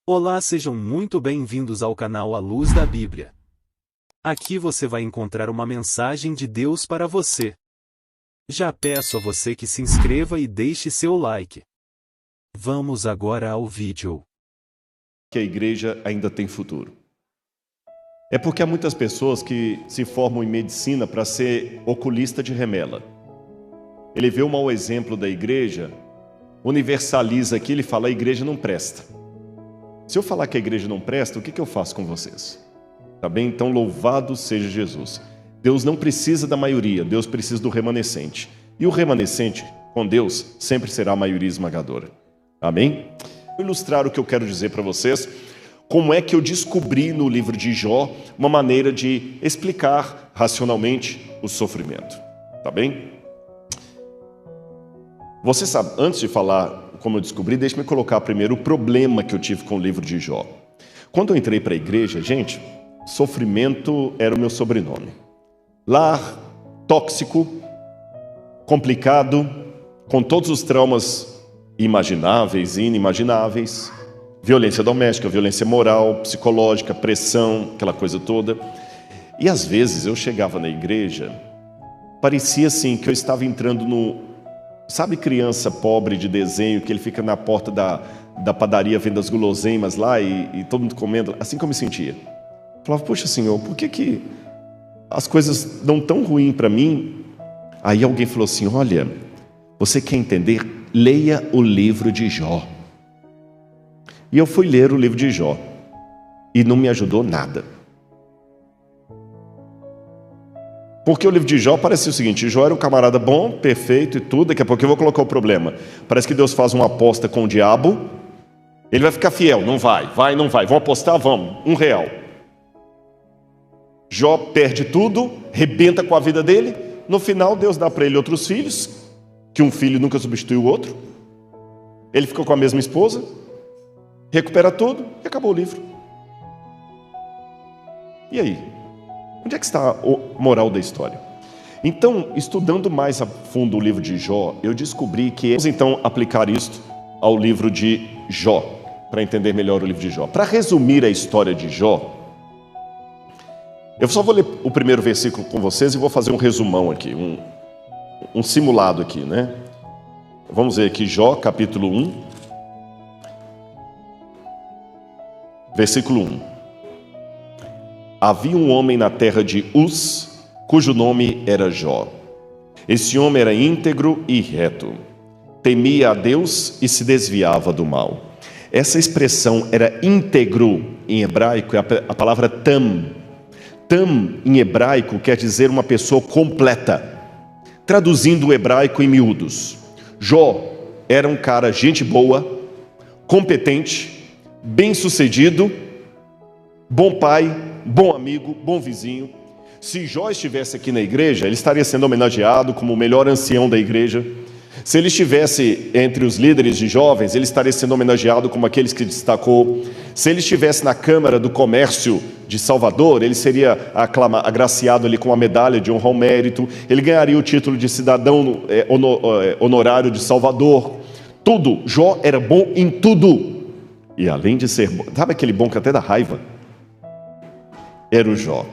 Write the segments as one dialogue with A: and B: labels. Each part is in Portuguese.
A: Olá, sejam muito bem-vindos ao canal A Luz da Bíblia. Aqui você vai encontrar uma mensagem de Deus para você. Já peço a você que se inscreva e deixe seu like. Vamos agora ao vídeo.
B: Que a igreja ainda tem futuro. É porque há muitas pessoas que se formam em medicina para ser oculista de remela. Ele vê um mau exemplo da igreja, universaliza aquilo e fala: a igreja não presta. Se eu falar que a igreja não presta, o que eu faço com vocês? Tá bem? Então louvado seja Jesus. Deus não precisa da maioria, Deus precisa do remanescente. E o remanescente, com Deus, sempre será a maioria esmagadora. Amém? Vou ilustrar o que eu quero dizer para vocês, como é que eu descobri no livro de Jó uma maneira de explicar racionalmente o sofrimento. Tá bem? Você sabe, antes de falar como eu descobri, deixe-me colocar primeiro o problema que eu tive com o livro de Jó. Quando eu entrei para a igreja, gente, sofrimento era o meu sobrenome. Lar tóxico, complicado, com todos os traumas imagináveis e inimagináveis, violência doméstica, violência moral, psicológica, pressão, aquela coisa toda. E às vezes eu chegava na igreja, parecia assim que eu estava entrando no... Sabe criança pobre de desenho, que ele fica na porta da padaria vendo as guloseimas lá e todo mundo comendo? Assim que eu me sentia. Eu falava: poxa, Senhor, por que as coisas dão tão ruim para mim? Aí alguém falou assim: olha, você quer entender? Leia o livro de Jó. E eu fui ler o livro de Jó e não me ajudou nada. Porque o livro de Jó parecia o seguinte: Jó era um camarada bom, perfeito e tudo. Daqui a pouco eu vou colocar o problema. Parece que Deus faz uma aposta com o diabo. Ele vai ficar fiel, não vai, não vai. Vamos apostar? Vamos, R$1. Jó perde tudo, rebenta com a vida dele. No final Deus dá para ele outros filhos, que um filho nunca substitui o outro. Ele ficou com a mesma esposa, recupera tudo e acabou o livro. E aí? Onde é que está a moral da história? Então, estudando mais a fundo o livro de Jó, eu descobri que vamos então aplicar isto ao livro de Jó, para entender melhor o livro de Jó. Para resumir a história de Jó, eu só vou ler o primeiro versículo com vocês e vou fazer um resumão aqui, um simulado aqui, né? Vamos ver aqui Jó, capítulo 1, versículo 1. Havia um homem na terra de Uz, cujo nome era Jó. Esse homem era íntegro e reto, temia a Deus e se desviava do mal. Essa expressão era íntegro em hebraico, é a palavra tam. Tam em hebraico quer dizer uma pessoa completa. Traduzindo o hebraico em miúdos, Jó era um cara gente boa, competente, bem-sucedido, bom pai, bom amigo, bom vizinho. Se Jó estivesse aqui na igreja, ele estaria sendo homenageado como o melhor ancião da igreja. Se ele estivesse entre os líderes de jovens, ele estaria sendo homenageado como aqueles que destacou. Se ele estivesse na Câmara do Comércio de Salvador, ele seria agraciado ali com a medalha de honra ao mérito. Ele ganharia o título de cidadão honorário de Salvador. Tudo. Jó era bom em tudo. E além de ser bom, sabe aquele bom que até dá raiva? Era o Jó.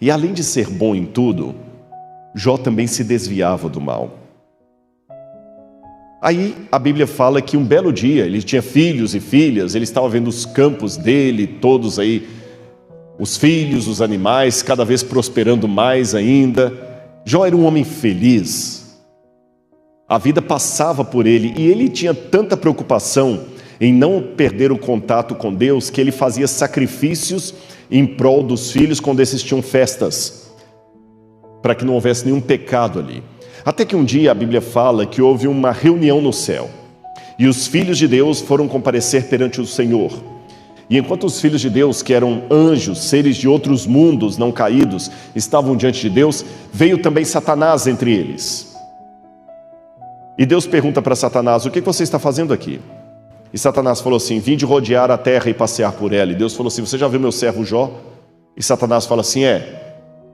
B: E além de ser bom em tudo, Jó também se desviava do mal. Aí a Bíblia fala que um belo dia, ele tinha filhos e filhas, ele estava vendo os campos dele, todos aí, os filhos, os animais, cada vez prosperando mais ainda. Jó era um homem feliz. A vida passava por ele e ele tinha tanta preocupação em não perder o contato com Deus, que ele fazia sacrifícios em prol dos filhos quando esses tinham festas, para que não houvesse nenhum pecado ali. Até que um dia a Bíblia fala que houve uma reunião no céu, e os filhos de Deus foram comparecer perante o Senhor. E enquanto os filhos de Deus, que eram anjos, seres de outros mundos não caídos, estavam diante de Deus, veio também Satanás entre eles. E Deus pergunta para Satanás: o que você está fazendo aqui? E Satanás falou assim: vim de rodear a terra e passear por ela. E Deus falou assim: você já viu meu servo Jó? E Satanás fala assim: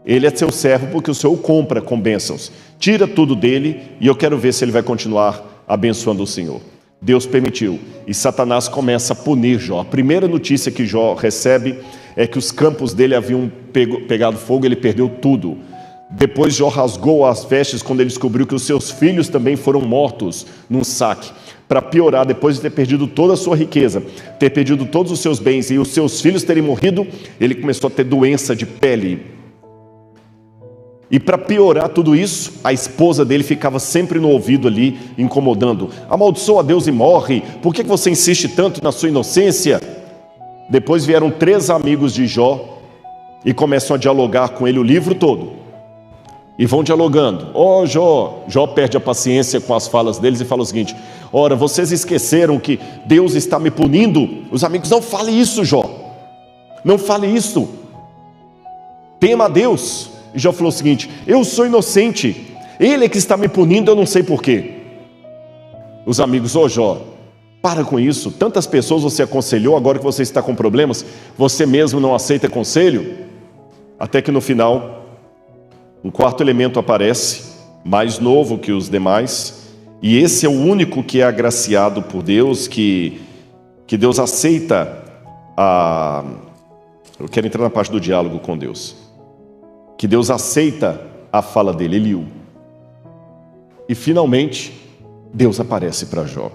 B: ele é seu servo porque o Senhor o compra com bênçãos. Tira tudo dele e eu quero ver se ele vai continuar abençoando o Senhor. Deus permitiu, e Satanás começa a punir Jó. A primeira notícia que Jó recebe é que os campos dele haviam pegado fogo, ele perdeu tudo. Depois Jó rasgou as vestes quando ele descobriu que os seus filhos também foram mortos num saque. Para piorar, depois de ter perdido toda a sua riqueza, ter perdido todos os seus bens e os seus filhos terem morrido, ele começou a ter doença de pele. E para piorar tudo isso, a esposa dele ficava sempre no ouvido ali, incomodando. Amaldiçoa a Deus e morre, por que você insiste tanto na sua inocência? Depois vieram 3 amigos de Jó e começam a dialogar com ele o livro todo. E vão dialogando. Jó perde a paciência com as falas deles e fala o seguinte: ora, vocês esqueceram que Deus está me punindo? Os amigos: não fale isso, Jó, não fale isso, tema a Deus. E Jó falou o seguinte: eu sou inocente, ele é que está me punindo, eu não sei porquê. Os amigos: Jó, para com isso, tantas pessoas você aconselhou, agora que você está com problemas, você mesmo não aceita conselho? Até que no final, um 4º elemento aparece, mais novo que os demais, e esse é o único que é agraciado por Deus, que Deus aceita eu quero entrar na parte do diálogo com Deus. Que Deus aceita a fala dele, Eliú. E finalmente, Deus aparece para Jó,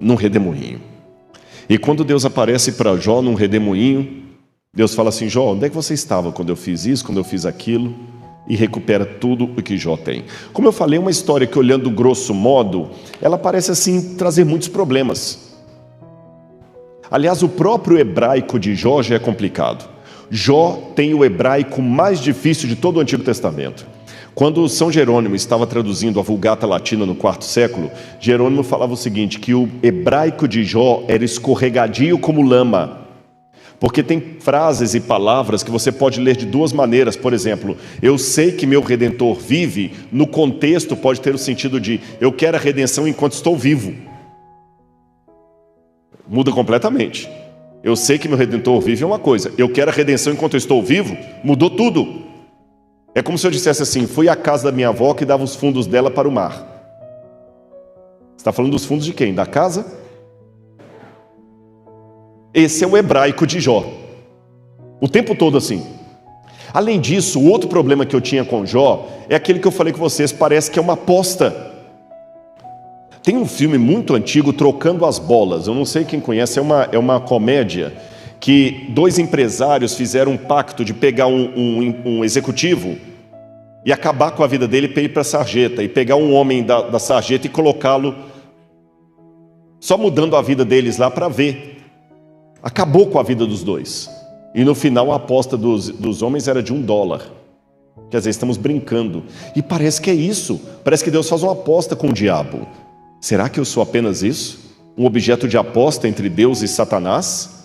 B: num redemoinho. E quando Deus aparece para Jó num redemoinho, Deus fala assim: Jó, onde é que você estava quando eu fiz isso, quando eu fiz aquilo? E recupera tudo o que Jó tem. Como eu falei, uma história que, olhando grosso modo, ela parece assim trazer muitos problemas. Aliás, o próprio hebraico de Jó já é complicado. Jó tem o hebraico mais difícil de todo o Antigo Testamento. Quando São Jerônimo estava traduzindo a Vulgata Latina no 4º século, Jerônimo falava o seguinte, que o hebraico de Jó era escorregadio como lama. Porque tem frases e palavras que você pode ler de 2 maneiras. Por exemplo, eu sei que meu Redentor vive, no contexto pode ter o sentido de eu quero a redenção enquanto estou vivo. Muda completamente. Eu sei que meu Redentor vive é uma coisa, eu quero a redenção enquanto eu estou vivo, mudou tudo. É como se eu dissesse assim: fui à casa da minha avó que dava os fundos dela para o mar. Você está falando dos fundos de quem? Da casa? Esse é o hebraico de Jó, o tempo todo assim. Além disso, o outro problema que eu tinha com Jó é aquele que eu falei com vocês, parece que é uma aposta. Tem um filme muito antigo, Trocando as Bolas, eu não sei quem conhece, é uma comédia que 2 empresários fizeram um pacto de pegar um executivo e acabar com a vida dele para ir para a sarjeta, e pegar um homem da sarjeta e colocá-lo, só mudando a vida deles lá para ver. Acabou com a vida dos 2. E no final a aposta dos homens era de $1. Quer dizer, estamos brincando. E parece que é isso. Parece que Deus faz uma aposta com o diabo. Será que eu sou apenas isso? Um objeto de aposta entre Deus e Satanás?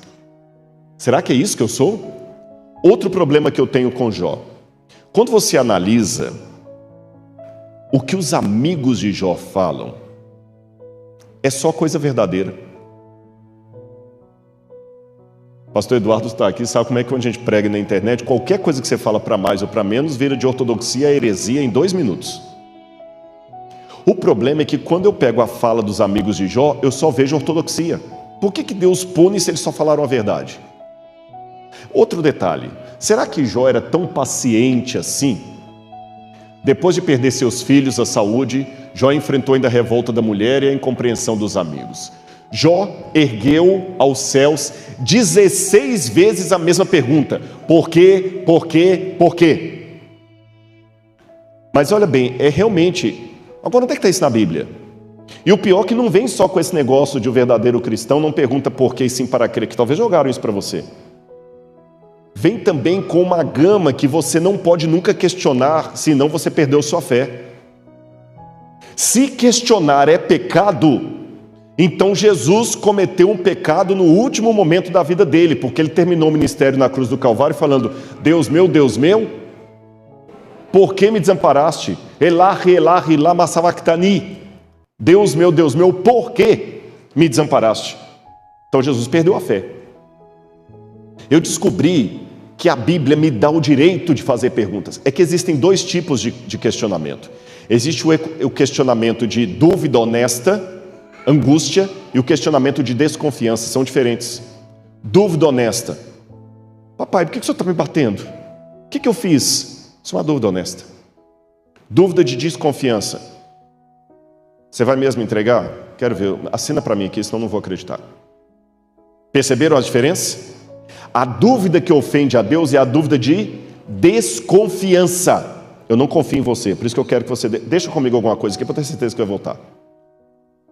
B: Será que é isso que eu sou? Outro problema que eu tenho com Jó. Quando você analisa o que os amigos de Jó falam, é só coisa verdadeira. Pastor Eduardo está aqui, sabe como é que quando a gente prega na internet, qualquer coisa que você fala para mais ou para menos, vira de ortodoxia a heresia em 2 minutos. O problema é que quando eu pego a fala dos amigos de Jó, eu só vejo ortodoxia. Por que Deus pune se eles só falaram a verdade? Outro detalhe, será que Jó era tão paciente assim? Depois de perder seus filhos, a saúde, Jó enfrentou ainda a revolta da mulher e a incompreensão dos amigos. Jó ergueu aos céus 16 vezes a mesma pergunta: por quê, por quê, por quê? Mas olha bem, é realmente... Agora, onde é que está isso na Bíblia? E o pior é que não vem só com esse negócio de o verdadeiro cristão não pergunta por quê e sim para crer, que talvez jogaram isso para você. Vem também com uma gama que você não pode nunca questionar, senão você perdeu sua fé. Se questionar é pecado, então Jesus cometeu um pecado no último momento da vida dele, porque ele terminou o ministério na cruz do Calvário falando: Deus meu, por que me desamparaste? Elahi, Elahi, lama sabachthani. Deus meu, por que me desamparaste? Então Jesus perdeu a fé. Eu descobri que a Bíblia me dá o direito de fazer perguntas. É que existem 2 tipos de questionamento. Existe o questionamento de dúvida honesta, angústia, e o questionamento de desconfiança, são diferentes. Dúvida honesta. Papai, por que o senhor está me batendo? O que eu fiz? Isso é uma dúvida honesta. Dúvida de desconfiança. Você vai mesmo entregar? Quero ver, assina para mim aqui, senão eu não vou acreditar. Perceberam a diferença? A dúvida que ofende a Deus é a dúvida de desconfiança. Eu não confio em você, por isso que eu quero que você... Deixa comigo alguma coisa aqui para ter certeza que eu vou voltar.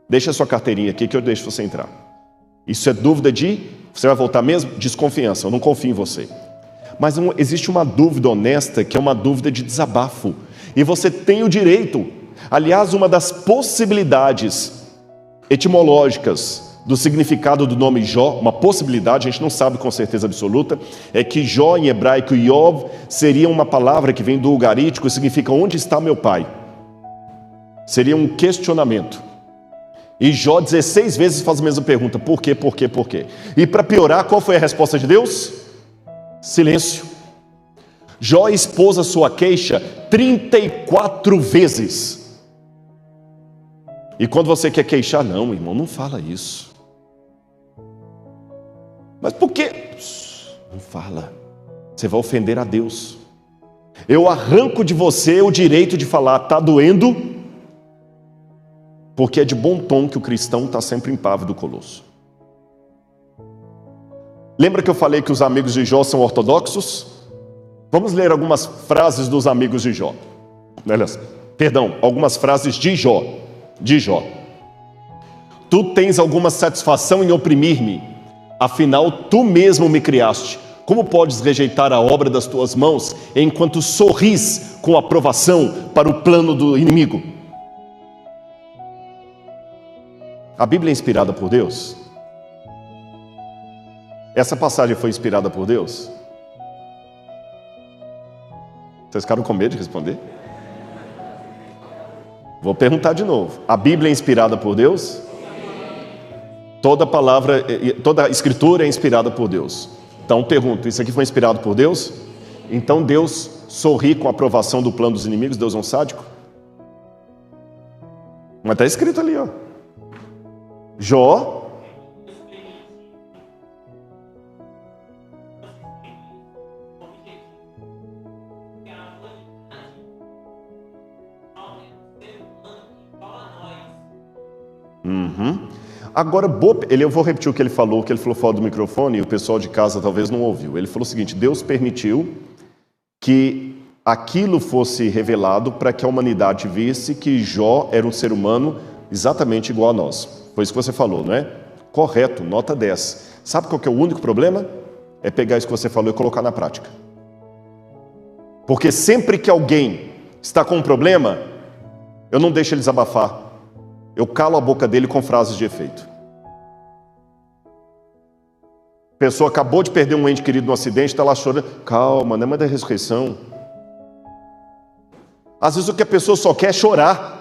B: Deixa a sua carteirinha aqui que eu deixo você entrar. Isso é dúvida de... Você vai voltar mesmo? Desconfiança, eu não confio em você. Mas existe uma dúvida honesta que é uma dúvida de desabafo. E você tem o direito. Aliás, uma das possibilidades etimológicas do significado do nome Jó, uma possibilidade, a gente não sabe com certeza absoluta, é que Jó em hebraico, Yov, seria uma palavra que vem do ugarítico e significa onde está meu pai? Seria um questionamento. E Jó 16 vezes faz a mesma pergunta, por quê, por quê, por quê? E para piorar, qual foi a resposta de Deus? Silêncio. Jó expôs a sua queixa 34 vezes. E quando você quer queixar, não, irmão, não fala isso. Mas por quê? Não fala. Você vai ofender a Deus. Eu arranco de você o direito de falar, está doendo, porque é de bom tom que o cristão está sempre impávido colosso. Lembra que eu falei que os amigos de Jó são ortodoxos? Vamos ler algumas frases dos amigos de Jó. Algumas frases de Jó. De Jó. Tu tens alguma satisfação em oprimir-me, afinal tu mesmo me criaste. Como podes rejeitar a obra das tuas mãos, enquanto sorris com aprovação para o plano do inimigo? A Bíblia é inspirada por Deus? Essa passagem foi inspirada por Deus? Vocês ficaram com medo de responder? Vou perguntar de novo. A Bíblia é inspirada por Deus? Toda palavra, toda escritura é inspirada por Deus. Então pergunto, isso aqui foi inspirado por Deus? Então Deus sorri com a aprovação do plano dos inimigos? Deus é um sádico? Mas está escrito ali, ó. Jó. Agora, eu vou repetir o que ele falou fora do microfone, e o pessoal de casa talvez não ouviu. Ele falou o seguinte: Deus permitiu que aquilo fosse revelado para que a humanidade visse que Jó era um ser humano exatamente igual a nós. Foi isso que você falou, não é? Correto, nota 10. Sabe qual que é o único problema? É pegar isso que você falou e colocar na prática. Porque sempre que alguém está com um problema, eu não deixo ele desabafar. Eu calo a boca dele com frases de efeito. A pessoa acabou de perder um ente querido no acidente, está lá chorando. Calma, não é mais da ressurreição. Às vezes o que a pessoa só quer é chorar.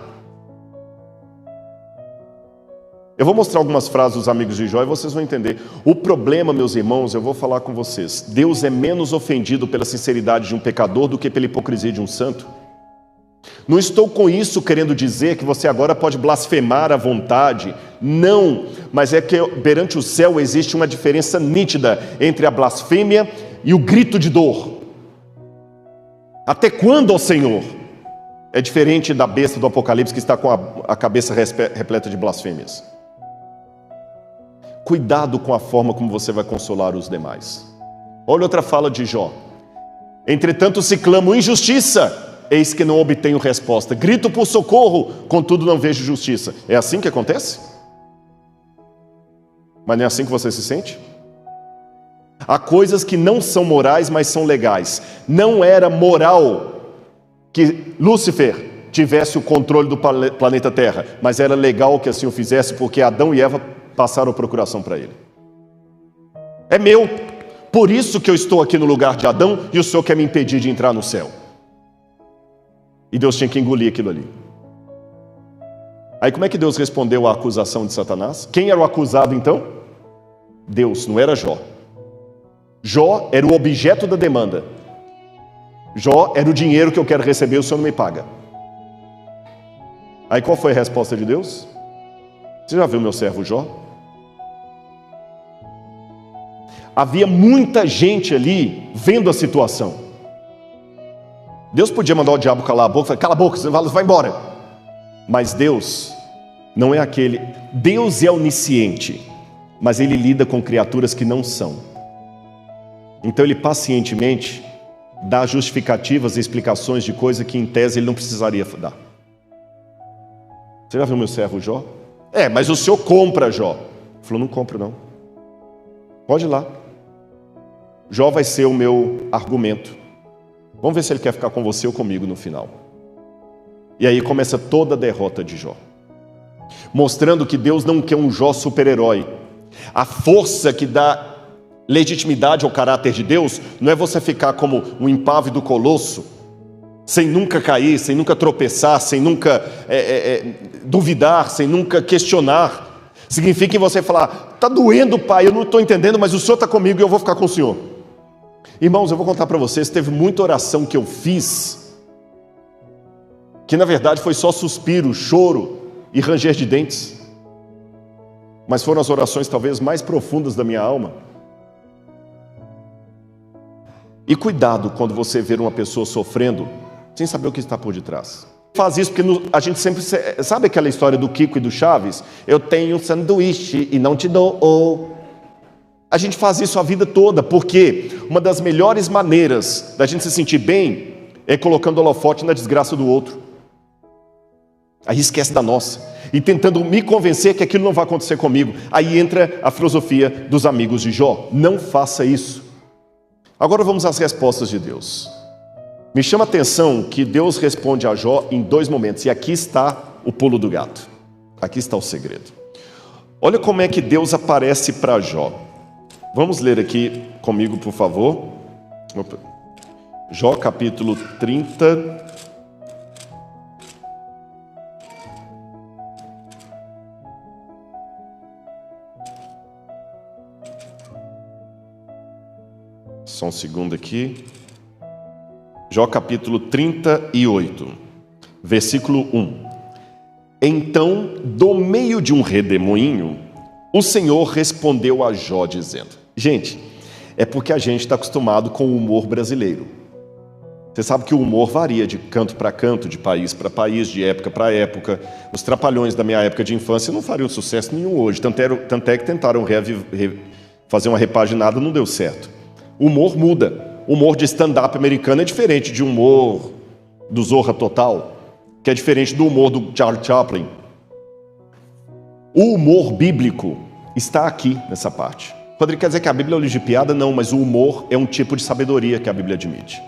B: Eu vou mostrar algumas frases dos amigos de Jó e vocês vão entender. O problema, meus irmãos, eu vou falar com vocês. Deus é menos ofendido pela sinceridade de um pecador do que pela hipocrisia de um santo. Não estou com isso querendo dizer que você agora pode blasfemar à vontade. Não, mas é que perante o céu existe uma diferença nítida entre a blasfêmia e o grito de dor. Até quando, ó Senhor? É diferente da besta do Apocalipse que está com a cabeça repleta de blasfêmias. Cuidado com a forma como você vai consolar os demais. Olha outra fala de Jó. Entretanto se clamo injustiça, eis que não obtenho resposta. Grito por socorro, contudo não vejo justiça. É assim que acontece? Mas não é assim que você se sente? Há coisas que não são morais, mas são legais. Não era moral que Lúcifer tivesse o controle do planeta Terra, mas era legal que assim o fizesse, porque Adão e Eva passaram a procuração para ele. É meu. Por isso que eu estou aqui no lugar de Adão e o Senhor quer me impedir de entrar no céu. E Deus tinha que engolir aquilo ali. Aí como é que Deus respondeu à acusação de Satanás? Quem era o acusado então? Deus, não era Jó. Jó era o objeto da demanda. Jó era o dinheiro que eu quero receber, o Senhor não me paga. Aí qual foi a resposta de Deus? Você já viu meu servo Jó? Havia muita gente ali vendo a situação. Deus podia mandar o diabo calar a boca, falar, cala a boca, você vai embora. Mas Deus não é aquele. Deus é onisciente, mas Ele lida com criaturas que não são. Então Ele pacientemente dá justificativas e explicações de coisa que em tese Ele não precisaria dar. Você já viu meu servo Jó? Mas o senhor compra Jó. Ele falou, não compro não. Pode ir lá. Jó vai ser o meu argumento. Vamos ver se ele quer ficar com você ou comigo no final. E aí começa toda a derrota de Jó, mostrando que Deus não quer um Jó super-herói. A força que dá legitimidade ao caráter de Deus não é você ficar como um impávido colosso, sem nunca cair, sem nunca tropeçar, sem nunca duvidar, sem nunca questionar. Significa em você falar, está doendo, pai, eu não estou entendendo, mas o senhor está comigo e eu vou ficar com o senhor. Irmãos, eu vou contar para vocês, teve muita oração que eu fiz, que na verdade foi só suspiro, choro e ranger de dentes, mas foram as orações talvez mais profundas da minha alma. E cuidado quando você ver uma pessoa sofrendo, sem saber o que está por detrás. Faz isso porque a gente sempre... Sabe aquela história do Kiko e do Chaves? Eu tenho um sanduíche e não te dou. A gente faz isso a vida toda, porque uma das melhores maneiras da gente se sentir bem é colocando holofote na desgraça do outro. Aí esquece da nossa. E tentando me convencer que aquilo não vai acontecer comigo. Aí entra a filosofia dos amigos de Jó. Não faça isso. Agora vamos às respostas de Deus. Me chama a atenção que Deus responde a Jó em 2 momentos. E aqui está o pulo do gato. Aqui está o segredo. Olha como é que Deus aparece para Jó. Vamos ler aqui comigo, por favor. Jó capítulo 30. Só um segundo aqui. Jó capítulo 38, versículo 1. Então, do meio de um redemoinho, o Senhor respondeu a Jó dizendo... Gente, é porque a gente está acostumado com o humor brasileiro. Você sabe que o humor varia de canto para canto, de país para país, de época para época. Os Trapalhões da minha época de infância não fariam sucesso nenhum hoje. Tanto é que tentaram fazer uma repaginada, não deu certo. O humor muda. O humor de stand-up americano é diferente de humor do Zorra Total, que é diferente do humor do Charlie Chaplin. O humor bíblico está aqui nessa parte. Rodrigo, quer dizer que a Bíblia é um livro de piada? Não, mas o humor é um tipo de sabedoria que a Bíblia admite.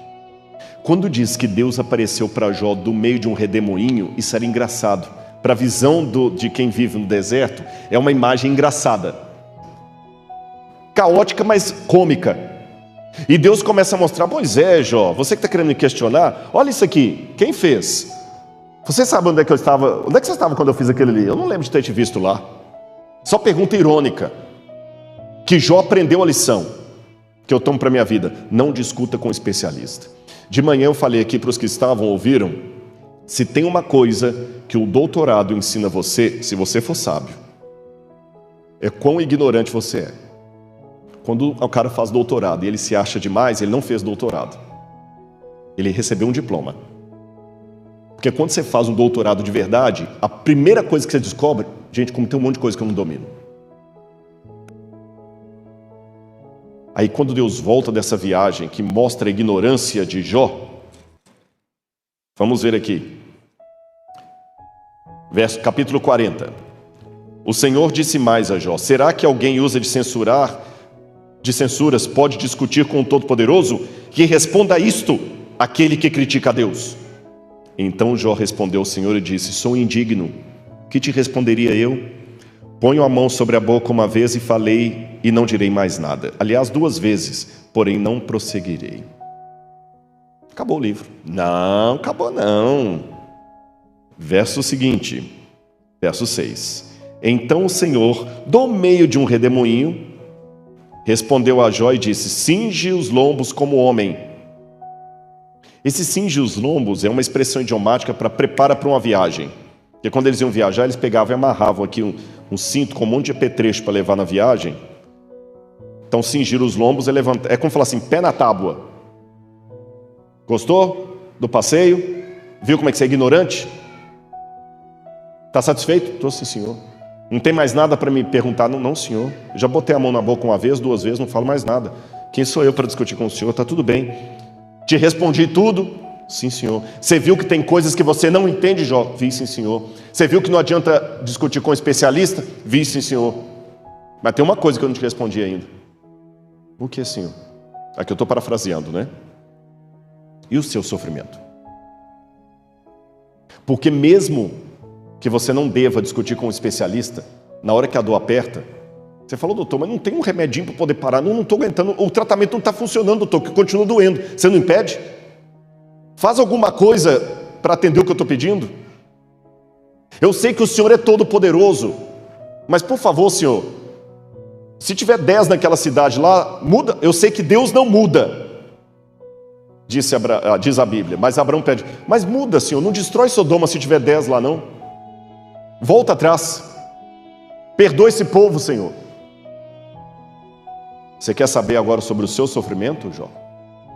B: Quando diz que Deus apareceu para Jó do meio de um redemoinho, isso era engraçado. Para a visão de quem vive no deserto, é uma imagem engraçada. Caótica, mas cômica. E Deus começa a mostrar, pois é, Jó, você que está querendo me questionar, olha isso aqui, quem fez? Você sabe onde é que eu estava? Onde é que você estava quando eu fiz aquele ali? Eu não lembro de ter te visto lá. Só pergunta irônica. Que Jó aprendeu a lição que eu tomo para a minha vida. Não discuta com um especialista. De manhã eu falei aqui para os que estavam, ouviram? Se tem uma coisa que o doutorado ensina você, se você for sábio, é quão ignorante você é. Quando o cara faz doutorado e ele se acha demais, ele não fez doutorado. Ele recebeu um diploma. Porque quando você faz um doutorado de verdade, a primeira coisa que você descobre, gente, como tem um monte de coisa que eu não domino. Aí quando Deus volta dessa viagem que mostra a ignorância de Jó, vamos ver aqui. Capítulo 40. O Senhor disse mais a Jó: será que alguém usa de censuras pode discutir com o Todo-Poderoso? Que responda isto aquele que critica a Deus. Então Jó respondeu ao Senhor e disse: sou indigno, que te responderia eu? Ponho a mão sobre a boca uma vez e falei, e não direi mais nada. Aliás, 2 vezes, porém não prosseguirei. Acabou o livro. Não, acabou não. Verso seguinte, verso 6. Então o Senhor, do meio de um redemoinho, respondeu a Jó e disse: cinge os lombos como homem. Esse cinge os lombos é uma expressão idiomática para prepara para uma viagem. Porque quando eles iam viajar, eles pegavam e amarravam aqui um cinto com um monte de apetrecho para levar na viagem. Então cingiram os lombos e levantaram. É como falar assim, pé na tábua. Gostou do passeio? Viu como é que você é ignorante? Está satisfeito? Estou sim, senhor. Não tem mais nada para me perguntar? Não, não, senhor. Eu já botei a mão na boca uma vez, duas vezes, não falo mais nada. Quem sou eu para discutir com o senhor? Está tudo bem. Te respondi tudo? Sim, senhor. Você viu que tem coisas que você não entende, Jó? Vi, sim, senhor. Você viu que não adianta discutir com um especialista? Vi, sim, senhor. Mas tem uma coisa que eu não te respondi ainda. O que, senhor? Aqui eu estou parafraseando, né? E o seu sofrimento? Porque mesmo que você não deva discutir com um especialista, na hora que a dor aperta, você falou, doutor, mas não tem um remedinho para poder parar, não estou aguentando, o tratamento não está funcionando, doutor, que continua doendo. Você não impede? Faz alguma coisa para atender o que eu estou pedindo? Eu sei que o senhor é todo poderoso, mas por favor, senhor, se tiver 10 naquela cidade lá, muda. Eu sei que Deus não muda, diz a Bíblia, mas Abraão pede, mas muda, senhor, não destrói Sodoma se tiver 10 lá não. Volta atrás, perdoa esse povo, Senhor. Você quer saber agora sobre o seu sofrimento, Jó?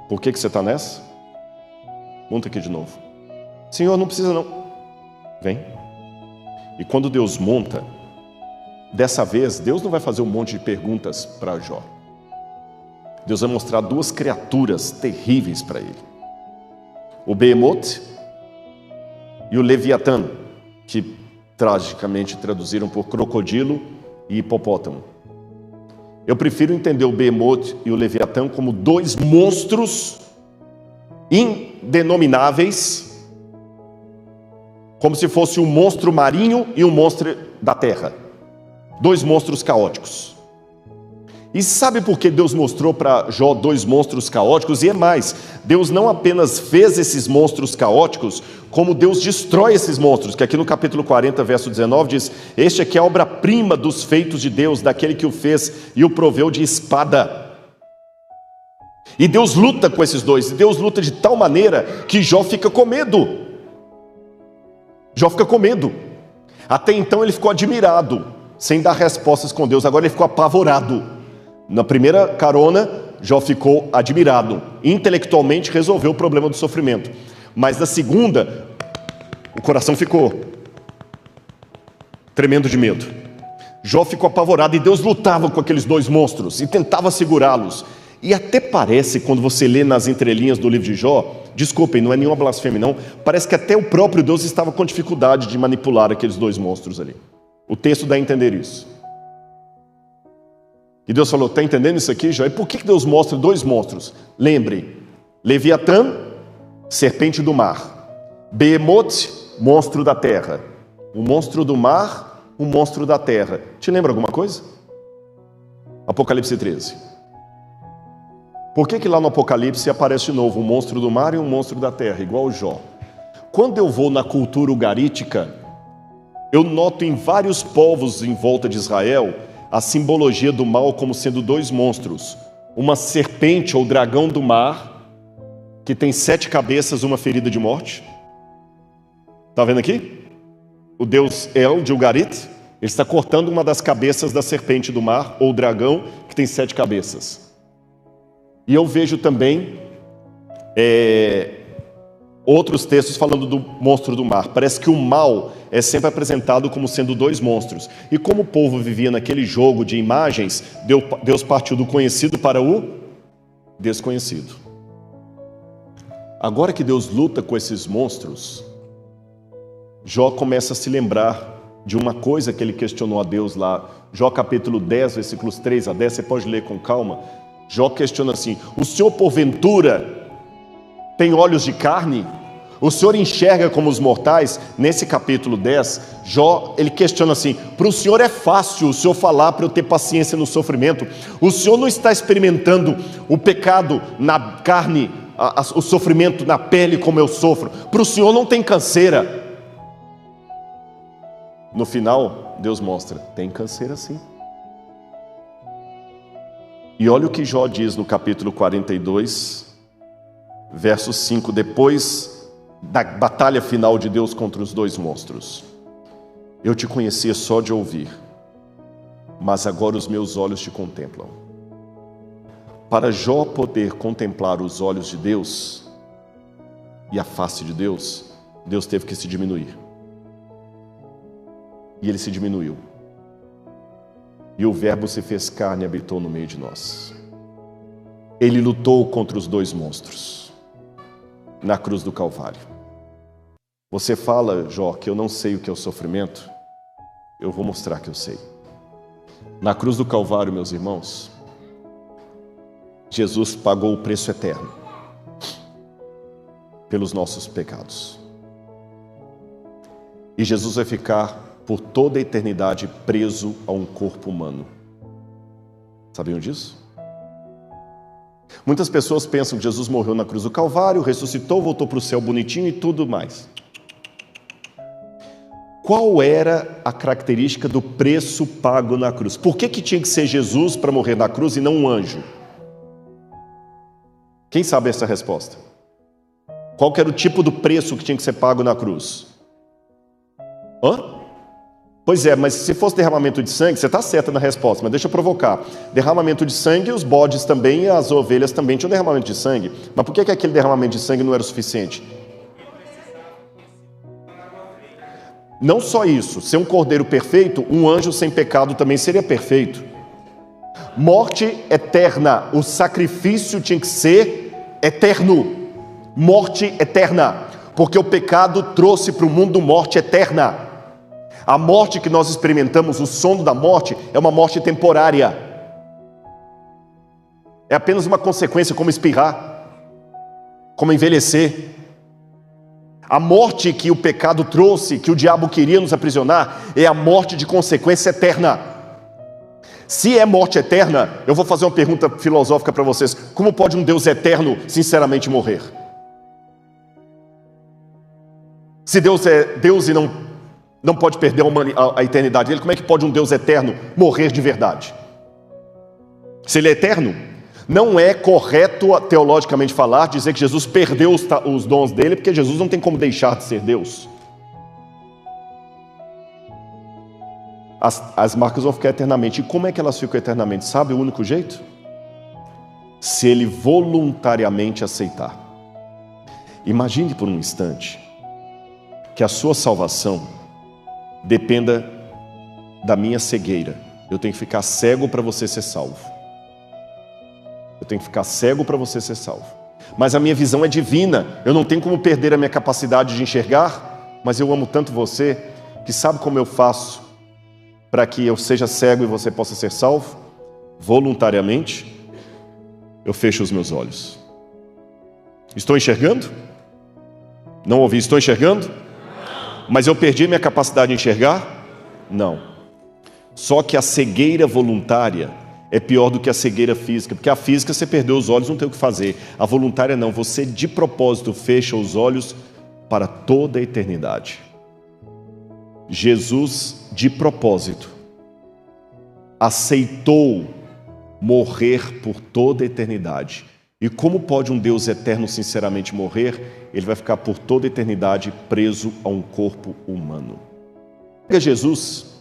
B: Por que você está nessa? Monta aqui de novo. Senhor, não precisa não. Vem. E quando Deus monta, dessa vez, Deus não vai fazer um monte de perguntas para Jó. Deus vai mostrar duas criaturas terríveis para ele. O Behemoth e o Leviatã, que tragicamente traduziram por crocodilo e hipopótamo. Eu prefiro entender o Behemoth e o Leviatã como dois monstros indenomináveis, como se fosse um monstro marinho e um monstro da terra. Dois monstros caóticos. E sabe por que Deus mostrou para Jó dois monstros caóticos? E é mais, Deus não apenas fez esses monstros caóticos, como Deus destrói esses monstros, que aqui no capítulo 40, verso 19 diz, este aqui é a obra-prima dos feitos de Deus, daquele que o fez e o proveu de espada. E Deus luta com esses dois, e Deus luta de tal maneira que Jó fica com medo. Jó fica com medo. Até então ele ficou admirado, sem dar respostas com Deus, agora ele ficou apavorado. Na primeira carona, Jó ficou admirado. Intelectualmente resolveu o problema do sofrimento. Mas na segunda, o coração ficou tremendo de medo. Jó ficou apavorado e Deus lutava com aqueles dois monstros e tentava segurá-los. E até parece, quando você lê nas entrelinhas do livro de Jó, desculpem, não é nenhuma blasfêmia não, parece que até o próprio Deus estava com dificuldade de manipular aqueles dois monstros ali. O texto dá a entender isso. E Deus falou, está entendendo isso aqui, Jó? E por que Deus mostra dois monstros? Lembre, Leviatã, serpente do mar. Behemoth, monstro da terra. Um monstro do mar, um monstro da terra. Te lembra alguma coisa? Apocalipse 13. Por que lá no Apocalipse aparece de novo um monstro do mar e um monstro da terra, igual o Jó? Quando eu vou na cultura ugarítica, eu noto em vários povos em volta de Israel a simbologia do mal como sendo dois monstros. Uma serpente ou dragão do mar, que tem 7 cabeças, uma ferida de morte. Está vendo aqui? O deus El de Ugarit, ele está cortando uma das cabeças da serpente do mar, ou dragão, que tem 7 cabeças. E eu vejo também outros textos falando do monstro do mar. Parece que o mal é sempre apresentado como sendo dois monstros. E como o povo vivia naquele jogo de imagens, Deus partiu do conhecido para o desconhecido. Agora que Deus luta com esses monstros, Jó começa a se lembrar de uma coisa que ele questionou a Deus lá. Jó capítulo 10, versículos 3 a 10, você pode ler com calma. Jó questiona assim, o Senhor porventura tem olhos de carne? O Senhor enxerga como os mortais? Nesse capítulo 10, Jó, ele questiona assim, para o Senhor é fácil o Senhor falar para eu ter paciência no sofrimento? O Senhor não está experimentando o pecado na carne, o sofrimento na pele como eu sofro? Para o Senhor não tem canseira? No final, Deus mostra, tem canseira sim. E olha o que Jó diz no capítulo 42, verso 5, depois da batalha final de Deus contra os dois monstros. Eu te conhecia só de ouvir, mas agora os meus olhos te contemplam. Para Jó poder contemplar os olhos de Deus e a face de Deus, Deus teve que se diminuir. E ele se diminuiu. E o Verbo se fez carne e habitou no meio de nós. Ele lutou contra os dois monstros na cruz do Calvário. Você fala, Jó, que eu não sei o que é o sofrimento. Eu vou mostrar que eu sei. Na cruz do Calvário, meus irmãos, Jesus pagou o preço eterno pelos nossos pecados. E Jesus vai ficar por toda a eternidade preso a um corpo humano. Sabiam disso? Muitas pessoas pensam que Jesus morreu na cruz do Calvário, ressuscitou, voltou para o céu bonitinho e tudo mais. Qual era a característica do preço pago na cruz? Por que tinha que ser Jesus para morrer na cruz e não um anjo? Quem sabe essa resposta? Qual que era o tipo do preço que tinha que ser pago na cruz? Pois é, mas se fosse derramamento de sangue, você está certa na resposta, mas deixa eu provocar. Derramamento de sangue, os bodes também e as ovelhas também tinham derramamento de sangue. Mas por que aquele derramamento de sangue não era o suficiente? Não só isso, ser um cordeiro perfeito, um anjo sem pecado também seria perfeito. Morte eterna, o sacrifício tinha que ser eterno. Morte eterna, porque o pecado trouxe para o mundo morte eterna. A morte que nós experimentamos, o sono da morte, é uma morte temporária. É apenas uma consequência, como espirrar, como envelhecer. A morte que o pecado trouxe, que o diabo queria nos aprisionar, é a morte de consequência eterna. Se é morte eterna, eu vou fazer uma pergunta filosófica para vocês. Como pode um Deus eterno, sinceramente, morrer? Se Deus é Deus e não pode perder a eternidade dele, como é que pode um Deus eterno morrer de verdade? Se ele é eterno, não é correto teologicamente falar, dizer que Jesus perdeu os dons dele, porque Jesus não tem como deixar de ser Deus. As marcas vão ficar eternamente. E como é que elas ficam eternamente? Sabe o único jeito? Se ele voluntariamente aceitar. Imagine por um instante que a sua salvação dependa da minha cegueira. Eu tenho que ficar cego para você ser salvo. Eu tenho que ficar cego para você ser salvo. Mas a minha visão é divina. Eu não tenho como perder a minha capacidade de enxergar, mas eu amo tanto você, que sabe como eu faço para que eu seja cego e você possa ser salvo? Voluntariamente, eu fecho os meus olhos. Estou enxergando? Não ouvi, estou enxergando? Mas eu perdi minha capacidade de enxergar? Não. Só que a cegueira voluntária é pior do que a cegueira física, porque a física você perdeu os olhos, não tem o que fazer. A voluntária não, você de propósito fecha os olhos para toda a eternidade. Jesus, de propósito, aceitou morrer por toda a eternidade. E como pode um Deus eterno sinceramente morrer? Ele vai ficar por toda a eternidade preso a um corpo humano. Pega Jesus,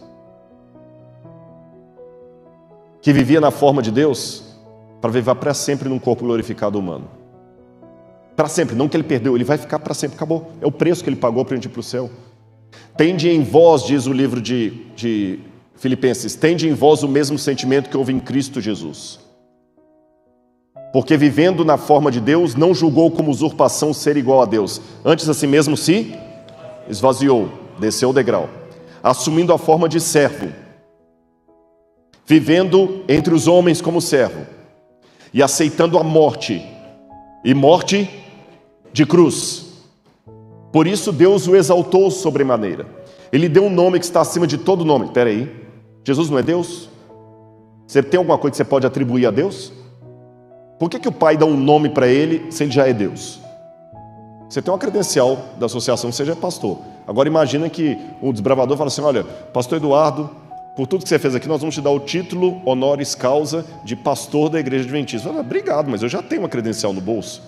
B: que vivia na forma de Deus, para viver para sempre num corpo glorificado humano. Para sempre, não que ele perdeu, ele vai ficar para sempre, acabou. É o preço que ele pagou para a gente ir para o céu. Tende em vós, diz o livro de Filipenses, tende em vós o mesmo sentimento que houve em Cristo Jesus. Porque vivendo na forma de Deus, não julgou como usurpação ser igual a Deus. Antes a si mesmo se esvaziou, desceu o degrau, assumindo a forma de servo, vivendo entre os homens como servo, e aceitando a morte, e morte de cruz. Por isso Deus o exaltou sobremaneira. Ele deu um nome que está acima de todo nome. Espera aí, Jesus não é Deus? Você tem alguma coisa que você pode atribuir a Deus? Por que o Pai dá um nome para ele se ele já é Deus? Você tem uma credencial da associação, você já é pastor. Agora imagina que o desbravador fala assim, olha, pastor Eduardo, por tudo que você fez aqui, nós vamos te dar o título honoris causa de pastor da igreja adventista. Fala, obrigado, mas eu já tenho uma credencial no bolso.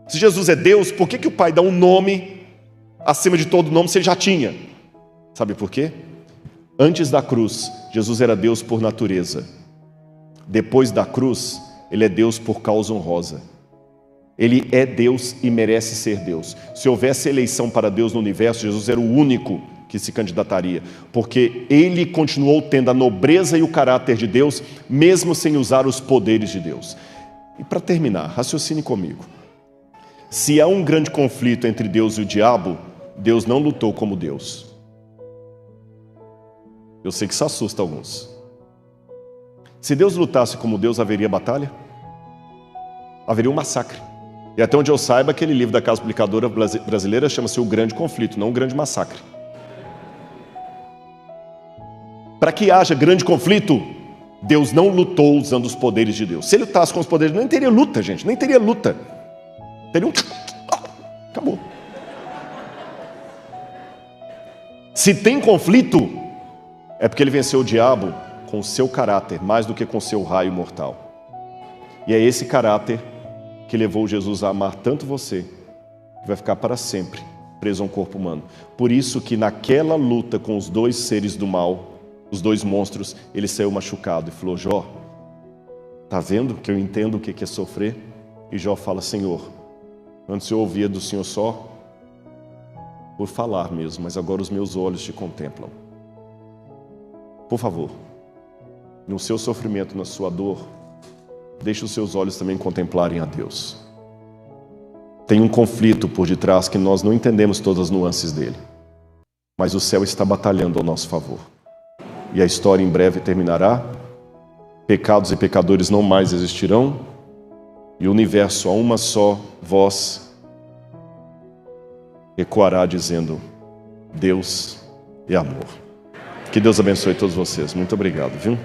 B: Se Jesus é Deus, por que o Pai dá um nome acima de todo nome se ele já tinha? Sabe por quê? Antes da cruz, Jesus era Deus por natureza. Depois da cruz, Ele é Deus por causa honrosa. Ele é Deus e merece ser Deus. Se houvesse eleição para Deus no universo, Jesus era o único que se candidataria, porque Ele continuou tendo a nobreza e o caráter de Deus, mesmo sem usar os poderes de Deus. E para terminar, raciocine comigo. Se há um grande conflito entre Deus e o diabo, Deus não lutou como Deus. Eu sei que isso assusta alguns. Se Deus lutasse como Deus, haveria batalha? Haveria um massacre. E até onde eu saiba, aquele livro da Casa Publicadora Brasileira chama-se O Grande Conflito, não O Grande Massacre. Para que haja grande conflito, Deus não lutou usando os poderes de Deus. Se Ele lutasse com os poderes, nem teria luta, gente, nem teria luta. Teria um... Acabou. Se tem conflito, é porque Ele venceu o diabo com o seu caráter, mais do que com o seu raio mortal. E é esse caráter que levou Jesus a amar tanto você, que vai ficar para sempre preso a um corpo humano. Por isso que naquela luta com os dois seres do mal, os dois monstros, Ele saiu machucado e falou: Jó, tá vendo que eu entendo o que é sofrer? E Jó fala: Senhor, antes eu ouvia do Senhor só por falar mesmo, mas agora os meus olhos te contemplam. Por favor, no seu sofrimento, na sua dor, deixe os seus olhos também contemplarem a Deus. Tem um conflito por detrás que nós não entendemos todas as nuances dele, mas o céu está batalhando ao nosso favor. E a história em breve terminará, pecados e pecadores não mais existirão, e o universo a uma só voz ecoará dizendo: Deus é amor. Que Deus abençoe todos vocês. Muito obrigado, viu?